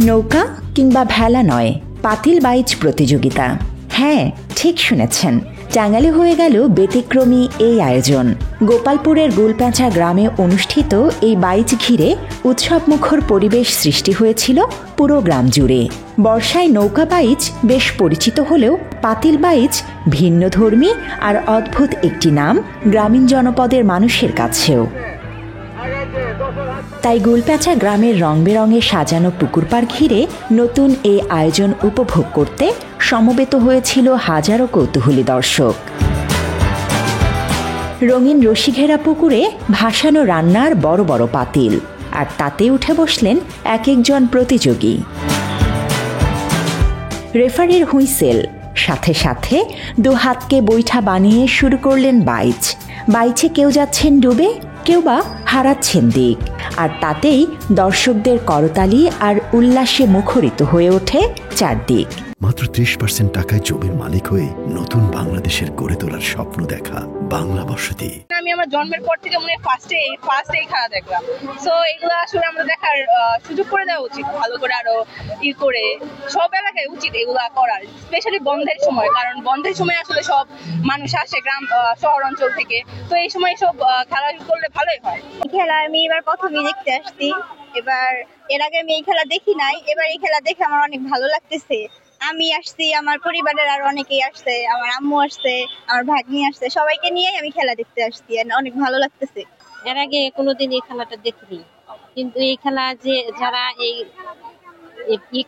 নৌকা কিংবা ভেলা নয়, পাতিল বাইচ প্রতিযোগিতা। হ্যাঁ, ঠিক শুনেছেন, টাঙ্গাইলে হয়ে গেল ব্যতিক্রমী এই আয়োজন। গোপালপুরের গুলপ্যাঁচা গ্রামে অনুষ্ঠিত এই বাইচ ঘিরে উৎসবমুখর পরিবেশ সৃষ্টি হয়েছিল পুরো গ্রাম জুড়ে। বর্ষায় নৌকা বাইচ বেশ পরিচিত হলেও পাতিল বাইচ ভিন্নধর্মী আর অদ্ভুত একটি নাম গ্রামীণ জনপদের মানুষের কাছেও। তাই গুলপ্যাঁচা গ্রামের রং বেরঙে সাজানো পুকুর পাড় ঘিরে নতুন এই আয়োজন উপভোগ করতে সমবেত হয়েছিল হাজারো কৌতূহলী দর্শক। রঙিন রশিঘেরা পুকুরে ভাসানো রান্নার বড় বড় পাতিল, আর তাতে উঠে বসলেন এক একজন প্রতিযোগী। রেফারির হুইসেল, সাথে সাথে দু হাতকে বৈঠা বানিয়ে শুরু করলেন বাইচ। বাইচে কেউ যাচ্ছেন ডুবে, কেউ বা হারাচ্ছেন দিক, আর তাতেই দর্শকদের করতালি আর উল্লাসে মুখরিত হয়ে ওঠে চারদিক। মাত্র 30% টাকায় জমির মালিক হয়ে নতুন বাংলাদেশের গড়ে তোলার স্বপ্ন দেখা বাংলা বসতি। আমি আমার জন্মের পর থেকে মনে ফার্স্ট এই খেলা দেখলাম। সো এগুলো আসলে আমরা দেখার সুযোগ করে দেওয়া উচিত, ভালো করে আরো করে সব এলাকায় উচিত এগুলো করার, স্পেশালি বন্ধের সময়, কারণ বন্ধের সময় আসলে সব মানুষ আসে গ্রাম শহর অঞ্চল থেকে, তো এই সময় সব খেলা করলে ভালোই হয়। খেলা আমি এবার প্রথমেই দেখতে আসছি, এর আগে আমি এই খেলা দেখি নাই, এবার এই খেলা দেখে আমার অনেক ভালো লাগতেছে। আমি আসছি, আমার পরিবারের আর অনেকেই আসছে, আমার আম্মু আসছে, আমার ভাগ্নি আসছে, সবাইকে নিয়ে আমি খেলা দেখতে আসছি, অনেক ভালো লাগতেছে। এর আগে কোনোদিন এই খেলাটা দেখিনি, কিন্তু এই খেলা যে যারা এই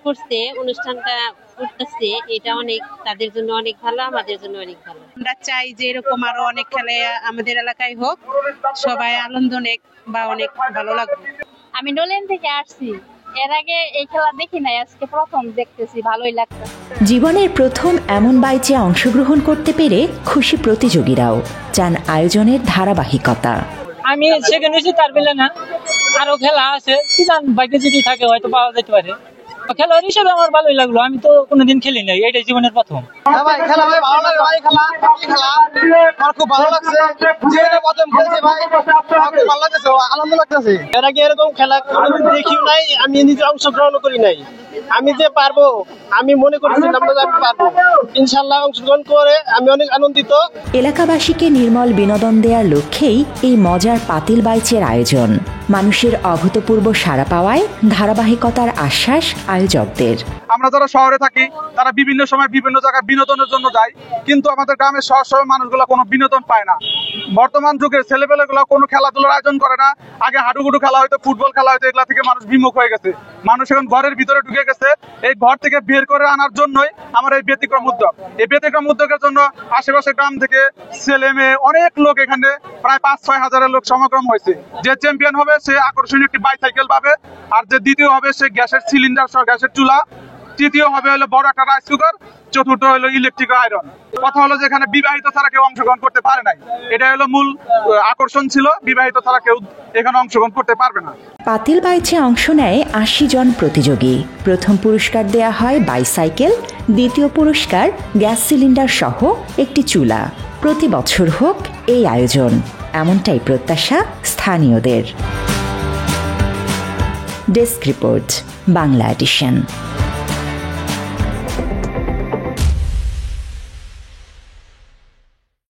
করছে, অনুষ্ঠানটা করতেছে, এটা অনেক তাদের জন্য অনেক ভালো, আমাদের জন্য অনেক ভালো। আমরা চাই যে এরকম আরো অনেক খেলা আমাদের এলাকায় হোক, সবাই আনন্দ নেক বা অনেক ভালো লাগবে। আমি নোলেন থেকে আসছি, এর আগে এই খেলা দেখি নাই, আজকে প্রথম দেখতেছি, ভালোই লাগছে। জীবনের প্রথম এমন বাইচে অংশগ্রহণ করতে পেরে খুশি প্রতিযোগীরাও, চান আয়োজনের ধারাবাহিকতা। আমি সেখানে এসে তার বেলা না, আরো খেলা আছে, কি জান বাইকে যদি থাকে হয়তো পাওয়া যেতে পারে। খেলোয়াড় হিসেবে আমার ভালোই লাগলো, আমি তো কোনোদিন খেলি নাই, এটাই জীবনের প্রথম। খুব ভালো লাগছে, জীবনের প্রথম খেলছি ভাই, ভালো লাগছে, আনন্দ লাগতেছে। এর আগে এরকম খেলা কোনোদিন দেখিও নাই, আমি নিজে অংশগ্রহণ করি নাই। আমি যে পারবো, আমি মনে করেছিলাম যে আমি পারবো, ইনশাল্লাহ অংশগ্রহণ করে আমি অনেক আনন্দিত। এলাকাবাসীকে নির্মল বিনোদন দেওয়ার লক্ষ্যেই এই মজার পাতিল বাইচের আয়োজন। মানুষের অভূতপূর্ব সাড়া পাওয়ায় ধারাবাহিকতার আশ্বাস আয়োজকদের। আমরা যারা শহরে থাকি তারা বিভিন্ন সময় বিভিন্ন জায়গায় বিনোদনের জন্য যায়, কিন্তু আমাদের গ্রামের শহর মানুষগুলো কোনো বিনোদন পায় না। বর্তমান যুগের ছেলেপেলেগুলো কোনো খেলাধুলার আয়োজন করে না। আগে হাডুগুডু খেলা হয়তো, ফুটবল খেলা হয়তো, এগুলা থেকে মানুষ বিমুখ হয়ে গেছে। মানুষ এখন ঘরের ভিতরে ঢুকে গেছে। এই ঘর থেকে বের করে আনার জন্যই আমার এই ব্যতিক্রম উদ্যোগ। এই ব্যতিক্রম উদ্যোগের জন্য আশেপাশে গ্রাম থেকে ছেলে মেয়ে অনেক লোক, এখানে প্রায় 5-6 হাজারের লোক সমাগম হয়েছে। যে চ্যাম্পিয়ন হবে সে আকর্ষণীয় একটি বাইসাইকেল পাবে, আর যে দ্বিতীয় হবে সে গ্যাসের সিলিন্ডার সহ গ্যাসের চুলা, তৃতীয় হবে হলো বড় একটা রাইস কুকার, চতুর্থ হলো ইলেকট্রিক আয়রন। কথা হলো যেখানে বিবাহিত ছাড়া কেউ অংশগ্রহণ করতে পারে নাই, এটা হলো মূল আকর্ষণ ছিল। বিবাহিত ছাড়া কেউ এখানে অংশগ্রহণ করতে পারবে না। পাতিল বাইচে অংশ নেয় 80 জন প্রতিযোগী। প্রথম পুরস্কার দেয়া হয় বাইসাইকেল, দ্বিতীয় পুরস্কার গ্যাস সিলিন্ডার সহ একটি চুলা। প্রতি বছর হোক এই আয়োজন, এমনটাই প্রত্যাশা স্থানীয়দের। Desk report, Bangla addition.